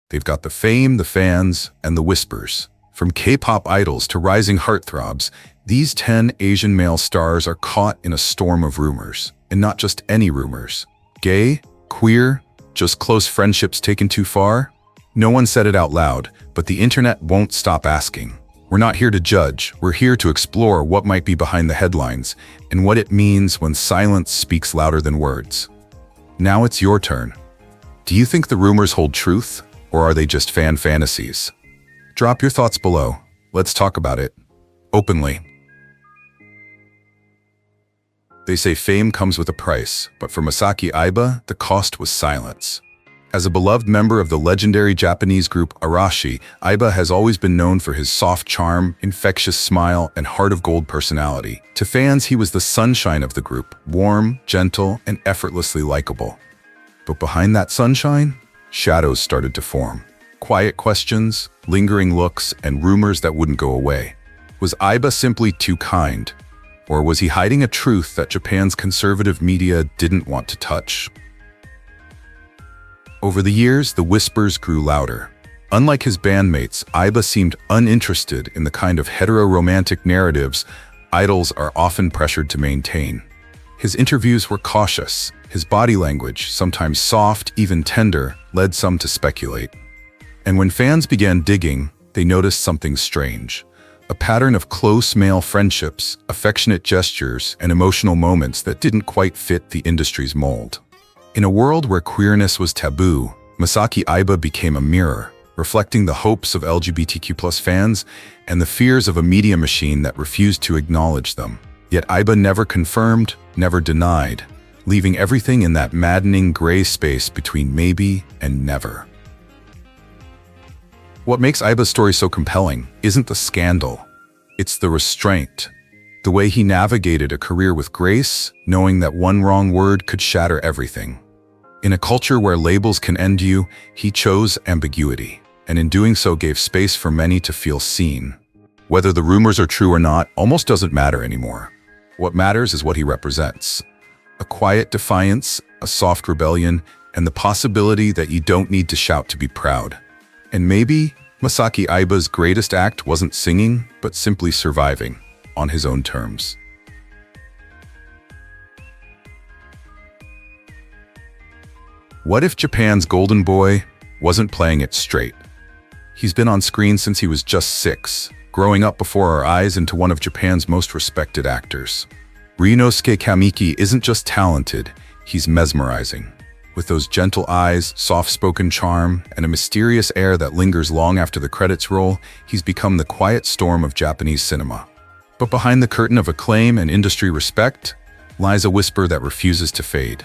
They've got the fame, the fans, and the whispers. From K-pop idols to rising heartthrobs, these 10 Asian male stars are caught in a storm of rumors. And not just any rumors. Gay? Queer? Just close friendships taken too far? No one said it out loud, but the internet won't stop asking. We're not here to judge, we're here to explore what might be behind the headlines and what it means when silence speaks louder than words. Now it's your turn. Do you think the rumors hold truth, or are they just fan fantasies? Drop your thoughts below. Let's talk about it. Openly. They say fame comes with a price, but for Masaki Aiba, the cost was silence. As a beloved member of the legendary Japanese group Arashi, Aiba has always been known for his soft charm, infectious smile, and heart-of-gold personality. To fans, he was the sunshine of the group, warm, gentle, and effortlessly likable. But behind that sunshine, shadows started to form. Quiet questions, lingering looks, and rumors that wouldn't go away. Was Aiba simply too kind? Or was he hiding a truth that Japan's conservative media didn't want to touch? Over the years, the whispers grew louder. Unlike his bandmates, Aiba seemed uninterested in the kind of hetero-romantic narratives idols are often pressured to maintain. His interviews were cautious. His body language, sometimes soft, even tender, led some to speculate. And when fans began digging, they noticed something strange. A pattern of close male friendships, affectionate gestures, and emotional moments that didn't quite fit the industry's mold. In a world where queerness was taboo, Masaki Aiba became a mirror, reflecting the hopes of LGBTQ+ fans and the fears of a media machine that refused to acknowledge them. Yet Aiba never confirmed, never denied, leaving everything in that maddening gray space between maybe and never. What makes Aiba's story so compelling isn't the scandal, it's the restraint. The way he navigated a career with grace, knowing that one wrong word could shatter everything. In a culture where labels can end you, he chose ambiguity, and in doing so gave space for many to feel seen. Whether the rumors are true or not almost doesn't matter anymore. What matters is what he represents. A quiet defiance, a soft rebellion, and the possibility that you don't need to shout to be proud. And maybe Masaki Aiba's greatest act wasn't singing, but simply surviving, on his own terms. What if Japan's golden boy wasn't playing it straight? He's been on screen since he was just 6, growing up before our eyes into one of Japan's most respected actors. Ryunosuke Kamiki isn't just talented, he's mesmerizing. With those gentle eyes, soft-spoken charm, and a mysterious air that lingers long after the credits roll, he's become the quiet storm of Japanese cinema. But behind the curtain of acclaim and industry respect lies a whisper that refuses to fade.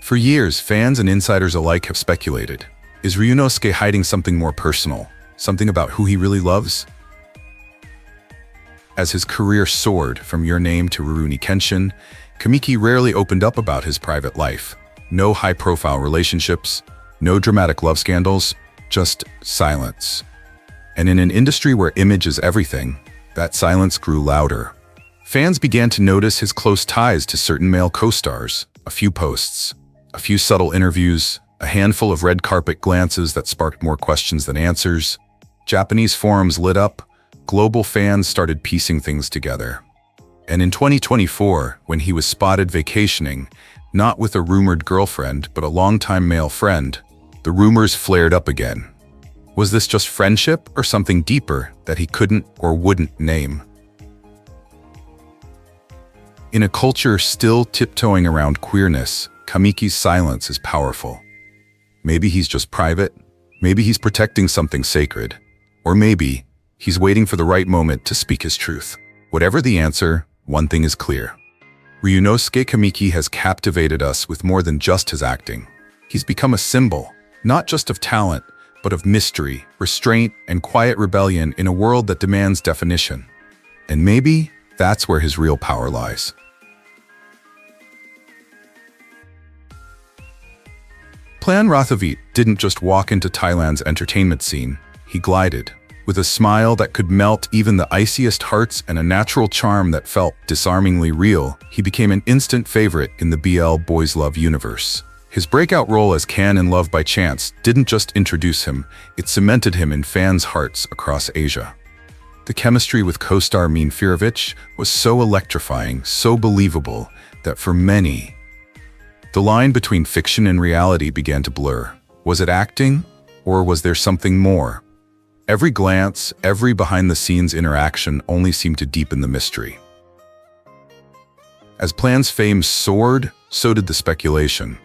For years, fans and insiders alike have speculated. Is Ryunosuke hiding something more personal? Something about who he really loves? As his career soared from Your Name to Rurouni Kenshin, Kamiki rarely opened up about his private life. No high-profile relationships, no dramatic love scandals, just silence. And in an industry where image is everything, that silence grew louder. Fans began to notice his close ties to certain male co-stars, a few posts, a few subtle interviews, a handful of red carpet glances that sparked more questions than answers. Japanese forums lit up, global fans started piecing things together. And in 2024, when he was spotted vacationing, not with a rumored girlfriend, but a longtime male friend, the rumors flared up again. Was this just friendship or something deeper that he couldn't or wouldn't name? In a culture still tiptoeing around queerness, Kamiki's silence is powerful. Maybe he's just private, maybe he's protecting something sacred, or maybe he's waiting for the right moment to speak his truth. Whatever the answer, one thing is clear. Ryunosuke Kamiki has captivated us with more than just his acting. He's become a symbol, not just of talent, but of mystery, restraint, and quiet rebellion in a world that demands definition. And maybe that's where his real power lies. Plan Rathavit didn't just walk into Thailand's entertainment scene, he glided. With a smile that could melt even the iciest hearts and a natural charm that felt disarmingly real, he became an instant favorite in the BL Boys Love universe. His breakout role as Kan in Love by Chance didn't just introduce him, it cemented him in fans' hearts across Asia. The chemistry with co-star Min Firovich was so electrifying, so believable, that for many, the line between fiction and reality began to blur. Was it acting, or was there something more? Every glance, every behind-the-scenes interaction only seemed to deepen the mystery. As Plan's fame soared, so did the speculation.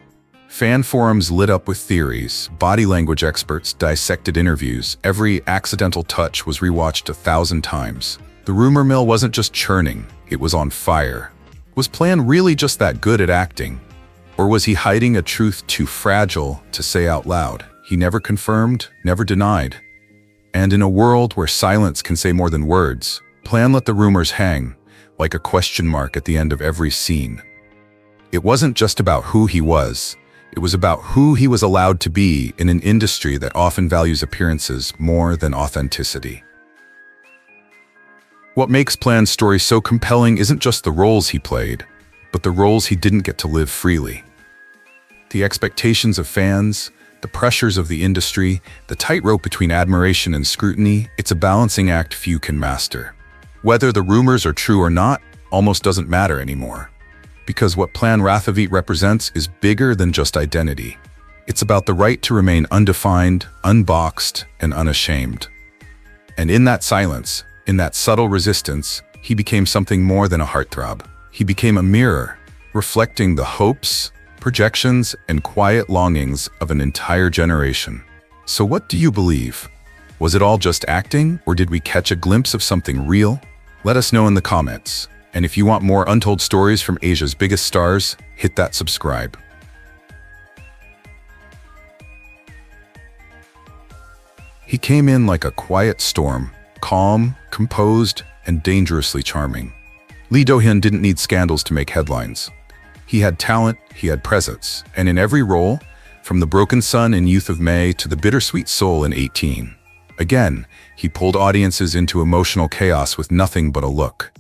Fan forums lit up with theories, body language experts dissected interviews, every accidental touch was rewatched 1,000 times. The rumor mill wasn't just churning, it was on fire. Was Plan really just that good at acting? Or was he hiding a truth too fragile to say out loud? He never confirmed, never denied. And in a world where silence can say more than words, Plan let the rumors hang, like a question mark at the end of every scene. It wasn't just about who he was. It was about who he was allowed to be in an industry that often values appearances more than authenticity. What makes Plan's story so compelling isn't just the roles he played, but the roles he didn't get to live freely. The expectations of fans, the pressures of the industry, the tightrope between admiration and scrutiny, it's a balancing act few can master. Whether the rumors are true or not almost doesn't matter anymore. Because what Plan Rathavit represents is bigger than just identity. It's about the right to remain undefined, unboxed, and unashamed. And in that silence, in that subtle resistance, he became something more than a heartthrob. He became a mirror, reflecting the hopes, projections, and quiet longings of an entire generation. So what do you believe? Was it all just acting, or did we catch a glimpse of something real? Let us know in the comments. And if you want more untold stories from Asia's biggest stars, hit that subscribe. He came in like a quiet storm, calm, composed, and dangerously charming. Do-hyun didn't need scandals to make headlines. He had talent, he had presence, and in every role, from the broken son in Youth of May to the bittersweet soul in 18. Again, he pulled audiences into emotional chaos with nothing but a look.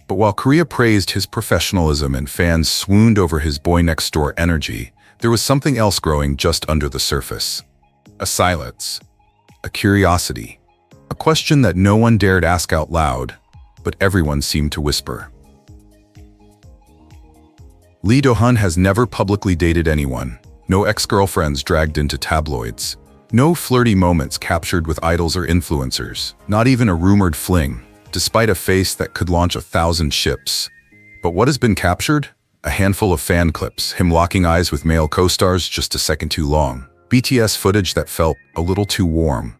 But while Korea praised his professionalism and fans swooned over his boy-next-door energy, there was something else growing just under the surface. A silence. A curiosity. A question that no one dared ask out loud, but everyone seemed to whisper. Lee Do-hyun has never publicly dated anyone. No ex-girlfriends dragged into tabloids. No flirty moments captured with idols or influencers. Not even a rumored fling, despite a face that could launch 1,000 ships. But what has been captured? A handful of fan clips, him locking eyes with male co-stars just a second too long, BTS footage that felt a little too warm,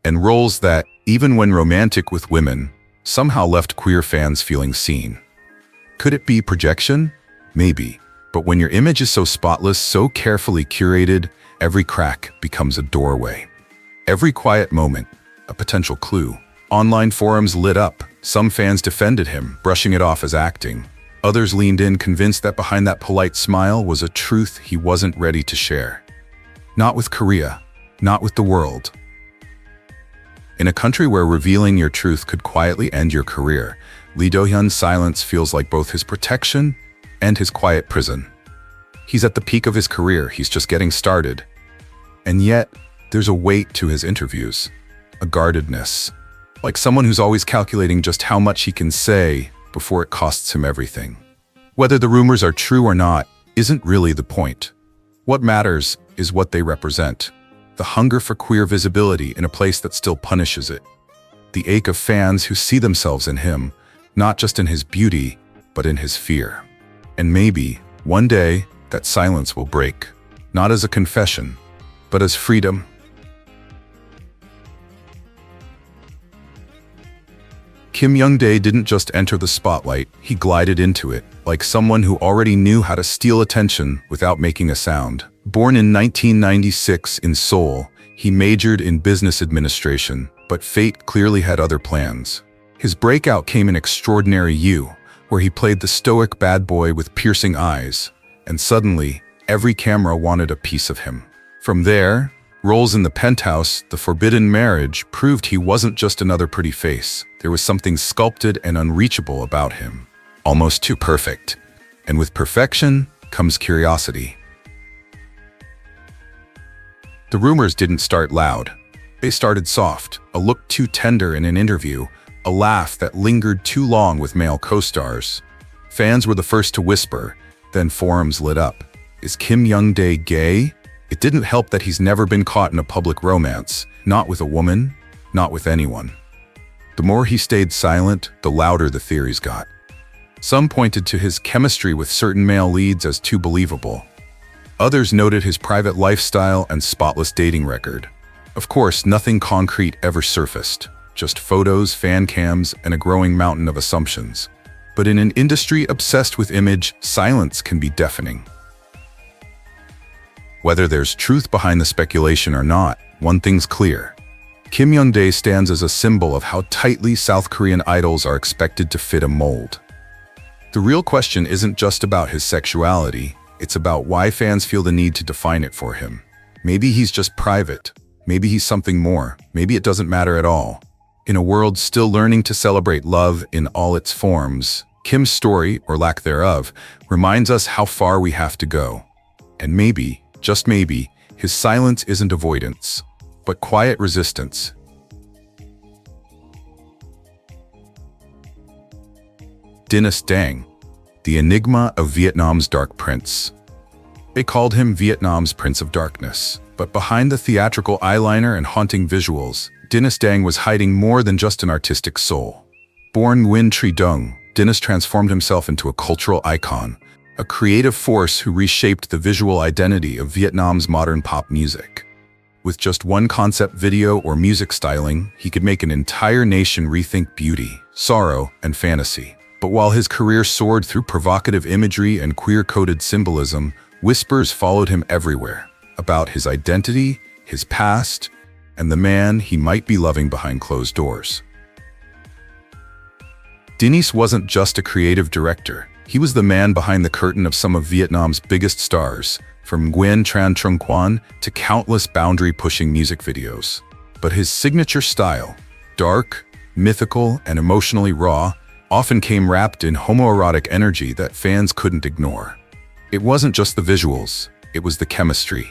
and roles that, even when romantic with women, somehow left queer fans feeling seen. Could it be projection? Maybe. But when your image is so spotless, so carefully curated, every crack becomes a doorway. Every quiet moment, a potential clue. Online forums lit up. Some fans defended him, brushing it off as acting. Others leaned in, convinced that behind that polite smile was a truth he wasn't ready to share. Not with Korea, not with the world. In a country where revealing your truth could quietly end your career, Lee Do-hyun's silence feels like both his protection and his quiet prison. He's at the peak of his career, he's just getting started. And yet, there's a weight to his interviews, a guardedness. Like someone who's always calculating just how much he can say before it costs him everything. Whether the rumors are true or not isn't really the point. What matters is what they represent. The hunger for queer visibility in a place that still punishes it. The ache of fans who see themselves in him, not just in his beauty, but in his fear. And maybe, one day, that silence will break. Not as a confession, but as freedom. Young-dae didn't just enter the spotlight, he glided into it, like someone who already knew how to steal attention without making a sound. Born in 1996 in Seoul, he majored in business administration, but fate clearly had other plans. His breakout came in Extraordinary You, where he played the stoic bad boy with piercing eyes, and suddenly, every camera wanted a piece of him. From there, roles in The Penthouse, The Forbidden Marriage proved he wasn't just another pretty face. There was something sculpted and unreachable about him, almost too perfect. And with perfection comes curiosity. The rumors didn't start loud. They started soft, a look too tender in an interview, a laugh that lingered too long with male co-stars. Fans were the first to whisper, then forums lit up. Is Kim Young-dae gay? It didn't help that he's never been caught in a public romance, not with a woman, not with anyone. The more he stayed silent, the louder the theories got. Some pointed to his chemistry with certain male leads as too believable. Others noted his private lifestyle and spotless dating record. Of course, nothing concrete ever surfaced, just photos, fan cams, and a growing mountain of assumptions. But in an industry obsessed with image, silence can be deafening. Whether there's truth behind the speculation or not, one thing's clear. Kim Young-dae stands as a symbol of how tightly South Korean idols are expected to fit a mold. The real question isn't just about his sexuality, it's about why fans feel the need to define it for him. Maybe he's just private, maybe he's something more, maybe it doesn't matter at all. In a world still learning to celebrate love in all its forms, Kim's story, or lack thereof, reminds us how far we have to go. And maybe, just maybe, his silence isn't avoidance, but quiet resistance. Denis Dang, the enigma of Vietnam's Dark Prince. They called him Vietnam's Prince of Darkness, but behind the theatrical eyeliner and haunting visuals, Denis Dang was hiding more than just an artistic soul. Born Nguyen Tri Dung, Denis transformed himself into a cultural icon, a creative force who reshaped the visual identity of Vietnam's modern pop music. With just one concept video or music styling, he could make an entire nation rethink beauty, sorrow, and fantasy. But while his career soared through provocative imagery and queer-coded symbolism, whispers followed him everywhere, about his identity, his past, and the man he might be loving behind closed doors. Denis wasn't just a creative director, he was the man behind the curtain of some of Vietnam's biggest stars, from Nguyen Tran Trung Quan to countless boundary-pushing music videos. But his signature style, dark, mythical, and emotionally raw, often came wrapped in homoerotic energy that fans couldn't ignore. It wasn't just the visuals, it was the chemistry,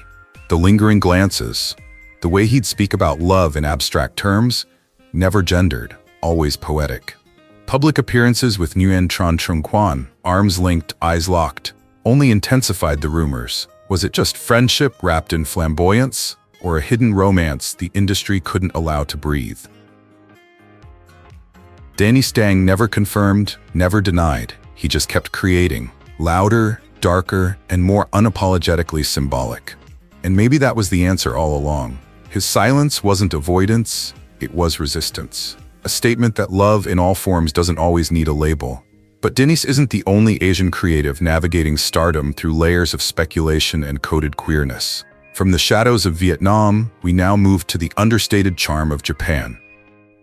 the lingering glances, the way he'd speak about love in abstract terms, never gendered, always poetic. Public appearances with Nguyen Tran Trung Quan, arms linked, eyes locked, only intensified the rumors. Was it just friendship wrapped in flamboyance, or a hidden romance the industry couldn't allow to breathe? Denis Dang never confirmed, never denied. He just kept creating, louder, darker, and more unapologetically symbolic. And maybe that was the answer all along. His silence wasn't avoidance, it was resistance. A statement that love in all forms doesn't always need a label. But Denis isn't the only Asian creative navigating stardom through layers of speculation and coded queerness. From the shadows of Vietnam, we now move to the understated charm of Japan,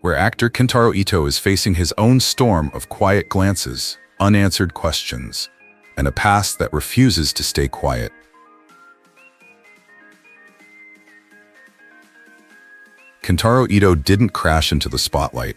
where actor Kentaro Ito is facing his own storm of quiet glances, unanswered questions, and a past that refuses to stay quiet. Kentaro Ito didn't crash into the spotlight.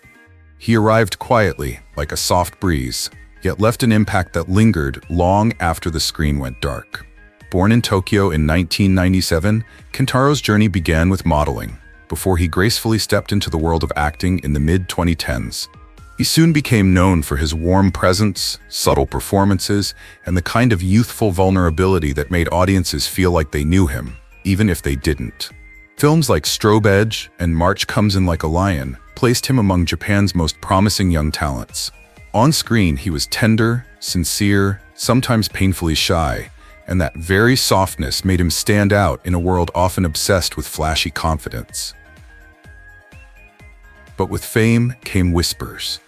He arrived quietly, like a soft breeze, yet left an impact that lingered long after the screen went dark. Born in Tokyo in 1997, Kentaro's journey began with modeling, before he gracefully stepped into the world of acting in the mid-2010s. He soon became known for his warm presence, subtle performances, and the kind of youthful vulnerability that made audiences feel like they knew him, even if they didn't. Films like Strobe Edge and March Comes In Like a Lion placed him among Japan's most promising young talents. On screen, he was tender, sincere, sometimes painfully shy, and that very softness made him stand out in a world often obsessed with flashy confidence. But with fame came whispers.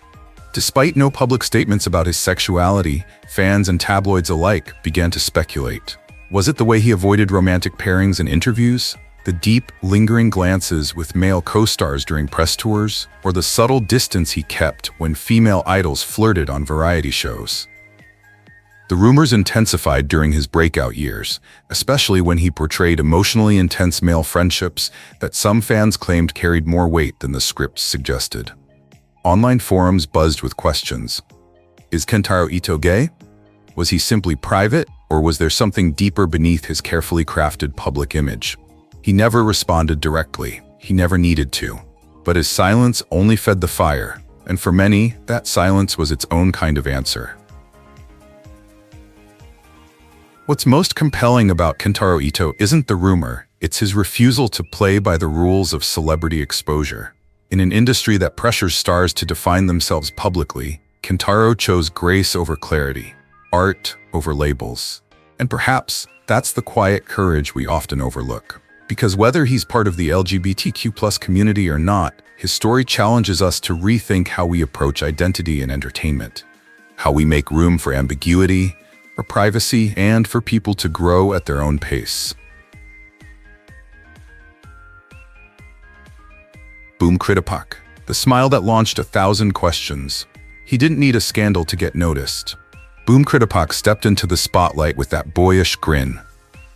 Despite no public statements about his sexuality, fans and tabloids alike began to speculate. Was it the way he avoided romantic pairings in interviews? The deep, lingering glances with male co-stars during press tours, or the subtle distance he kept when female idols flirted on variety shows? The rumors intensified during his breakout years, especially when he portrayed emotionally intense male friendships that some fans claimed carried more weight than the scripts suggested. Online forums buzzed with questions. Is Kentaro Ito gay? Was he simply private, or was there something deeper beneath his carefully crafted public image? He never responded directly. He never needed to. But his silence only fed the fire, and for many, that silence was its own kind of answer. What's most compelling about Kentaro Ito isn't the rumor, it's his refusal to play by the rules of celebrity exposure. In an industry that pressures stars to define themselves publicly, Kentaro chose grace over clarity, art over labels. And perhaps that's the quiet courage we often overlook. Because whether he's part of the LGBTQ+ community or not, his story challenges us to rethink how we approach identity in entertainment, how we make room for ambiguity, for privacy, and for people to grow at their own pace. Boom Krittapak, the smile that launched 1,000 questions. He didn't need a scandal to get noticed. Boom Krittapak stepped into the spotlight with that boyish grin.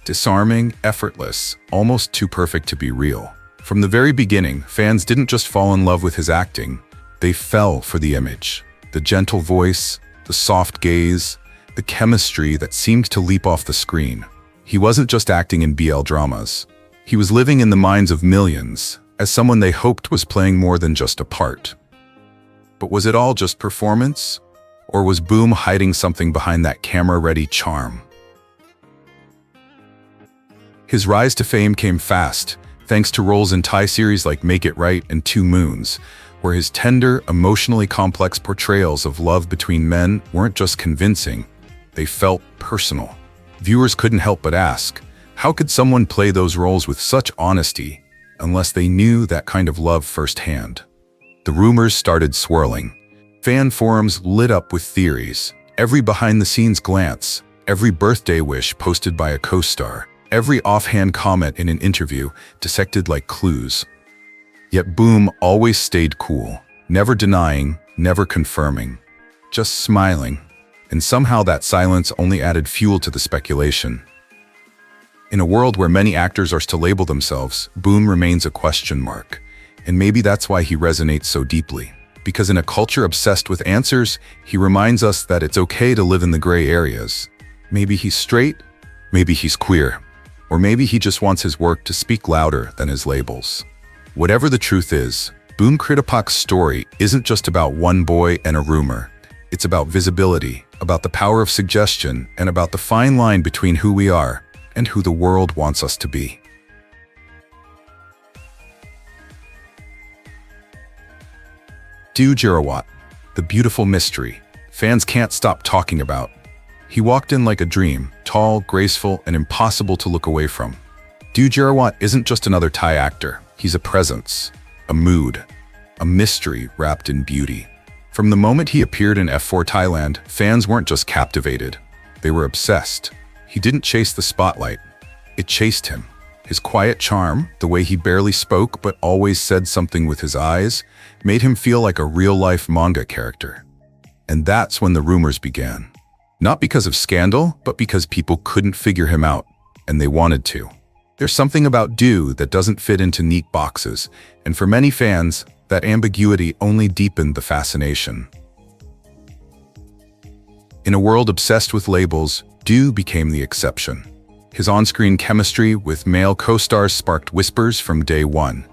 Disarming, effortless, almost too perfect to be real. From the very beginning, fans didn't just fall in love with his acting, they fell for the image. The gentle voice, the soft gaze, the chemistry that seemed to leap off the screen. He wasn't just acting in BL dramas. He was living in the minds of millions, as someone they hoped was playing more than just a part. But was it all just performance? Or was Boom hiding something behind that camera-ready charm? His rise to fame came fast, thanks to roles in Thai series like Make It Right and Two Moons, where his tender, emotionally complex portrayals of love between men weren't just convincing, they felt personal. Viewers couldn't help but ask, how could someone play those roles with such honesty unless they knew that kind of love firsthand? The rumors started swirling. Fan forums lit up with theories. Every behind-the-scenes glance, every birthday wish posted by a co-star, every offhand comment in an interview dissected like clues. Yet Boom always stayed cool, never denying, never confirming, just smiling. And somehow that silence only added fuel to the speculation. In a world where many actors are to label themselves, Boom remains a question mark. And maybe that's why he resonates so deeply. Because in a culture obsessed with answers, he reminds us that it's okay to live in the gray areas. Maybe he's straight, maybe he's queer, or maybe he just wants his work to speak louder than his labels. Whatever the truth is, Boom Krittapak's story isn't just about one boy and a rumor. It's about visibility, about the power of suggestion, and about the fine line between who we are and who the world wants us to be. Do Jirawat, the beautiful mystery fans can't stop talking about. He walked in like a dream, tall, graceful, and impossible to look away from. Do Jirawat isn't just another Thai actor. He's a presence, a mood, a mystery wrapped in beauty. From the moment he appeared in F4 Thailand, fans weren't just captivated. They were obsessed. He didn't chase the spotlight. It chased him. His quiet charm, the way he barely spoke but always said something with his eyes, made him feel like a real-life manga character. And that's when the rumors began. Not because of scandal, but because people couldn't figure him out, and they wanted to. There's something about Do that doesn't fit into neat boxes, and for many fans, that ambiguity only deepened the fascination. In a world obsessed with labels, Do became the exception. His on-screen chemistry with male co-stars sparked whispers from day one,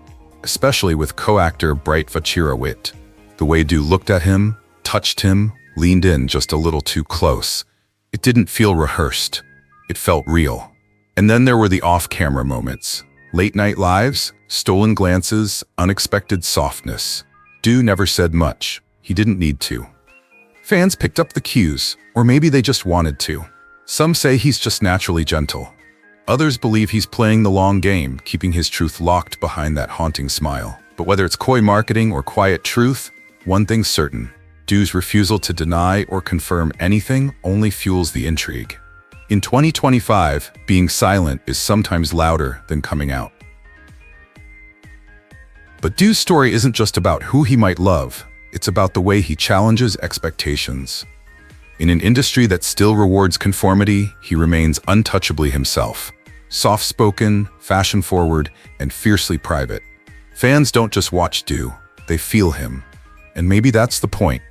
especially with co-actor Jirawat. The way Do looked at him, touched him, leaned in just a little too close. It didn't feel rehearsed. It felt real. And then there were the off-camera moments. Late-night lives, stolen glances, unexpected softness. Do never said much. He didn't need to. Fans picked up the cues, or maybe they just wanted to. Some say he's just naturally gentle. Others believe he's playing the long game, keeping his truth locked behind that haunting smile. But whether it's coy marketing or quiet truth, one thing's certain. Do's refusal to deny or confirm anything only fuels the intrigue. In 2025, being silent is sometimes louder than coming out. But Do's story isn't just about who he might love, it's about the way he challenges expectations. In an industry that still rewards conformity, he remains untouchably himself. Soft-spoken, fashion-forward, and fiercely private. Fans don't just watch Do, they feel him. And maybe that's the point.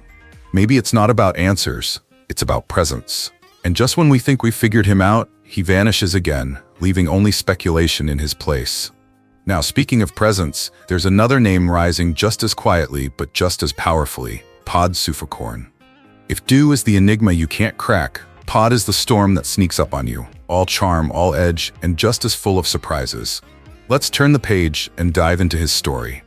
Maybe it's not about answers, it's about presence. And just when we think we've figured him out, he vanishes again, leaving only speculation in his place. Now, speaking of presence, there's another name rising just as quietly but just as powerfully, Pod Suphakorn. If Do is the enigma you can't crack, Pod is the storm that sneaks up on you, all charm, all edge, and just as full of surprises. Let's turn the page and dive into his story.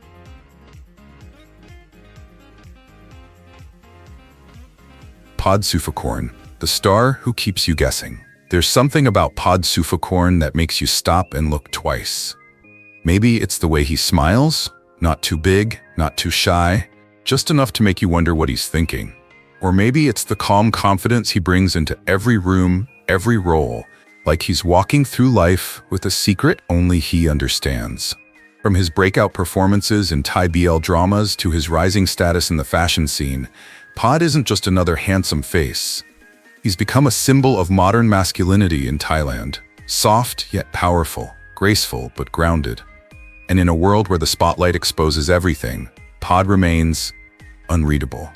Pod Suphakorn, the star who keeps you guessing. There's something about Pod Suphakorn that makes you stop and look twice. Maybe it's the way he smiles, not too big, not too shy, just enough to make you wonder what he's thinking. Or maybe it's the calm confidence he brings into every room, every role, like he's walking through life with a secret only he understands. From his breakout performances in Thai BL dramas to his rising status in the fashion scene, Pod isn't just another handsome face. He's become a symbol of modern masculinity in Thailand, soft yet powerful, graceful but grounded. And in a world where the spotlight exposes everything, Pod remains unreadable.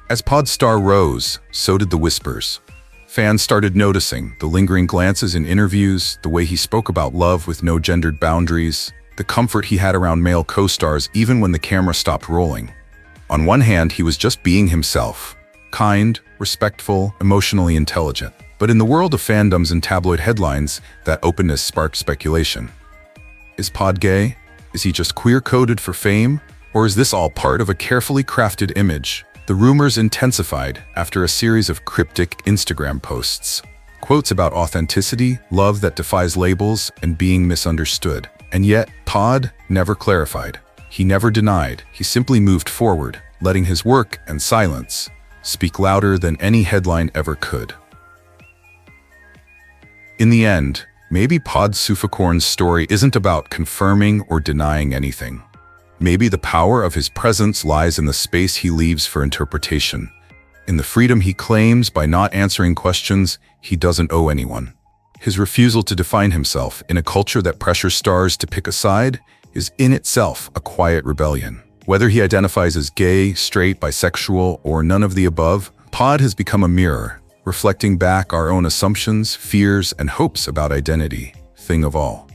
As Pod's star rose, so did the whispers. Fans started noticing the lingering glances in interviews, the way he spoke about love with no gendered boundaries, the comfort he had around male co-stars even when the camera stopped rolling. On one hand, he was just being himself, kind, respectful, emotionally intelligent. But in the world of fandoms and tabloid headlines, that openness sparked speculation. Is Pod gay? Is he just queer-coded for fame? Or is this all part of a carefully crafted image? The rumors intensified after a series of cryptic Instagram posts. Quotes about authenticity, love that defies labels, and being misunderstood. And yet, Pod never clarified. He never denied. He simply moved forward, letting his work and silence speak louder than any headline ever could. In the end, maybe Pod Suphakorn's story isn't about confirming or denying anything. Maybe the power of his presence lies in the space he leaves for interpretation, in the freedom he claims by not answering questions he doesn't owe anyone. His refusal to define himself in a culture that pressures stars to pick a side is in itself a quiet rebellion. Whether he identifies as gay, straight, bisexual, or none of the above, Pod has become a mirror, reflecting back our own assumptions, fears, and hopes about identity, thing of all.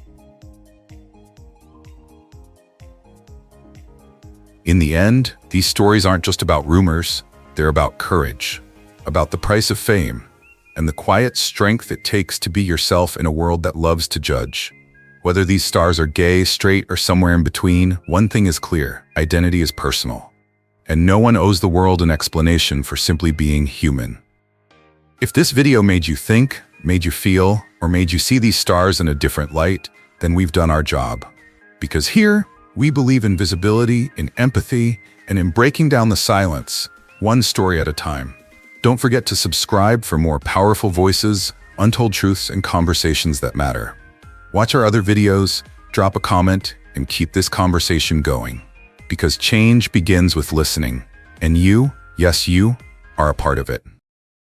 In the end, these stories aren't just about rumors, they're about courage, about the price of fame, and the quiet strength it takes to be yourself in a world that loves to judge. Whether these stars are gay, straight, or somewhere in between, one thing is clear: identity is personal. And no one owes the world an explanation for simply being human. If this video made you think, made you feel, or made you see these stars in a different light, then we've done our job. Because here, we believe in visibility, in empathy, and in breaking down the silence, one story at a time. Don't forget to subscribe for more powerful voices, untold truths, and conversations that matter. Watch our other videos, drop a comment, and keep this conversation going. Because change begins with listening, and you, yes you, are a part of it.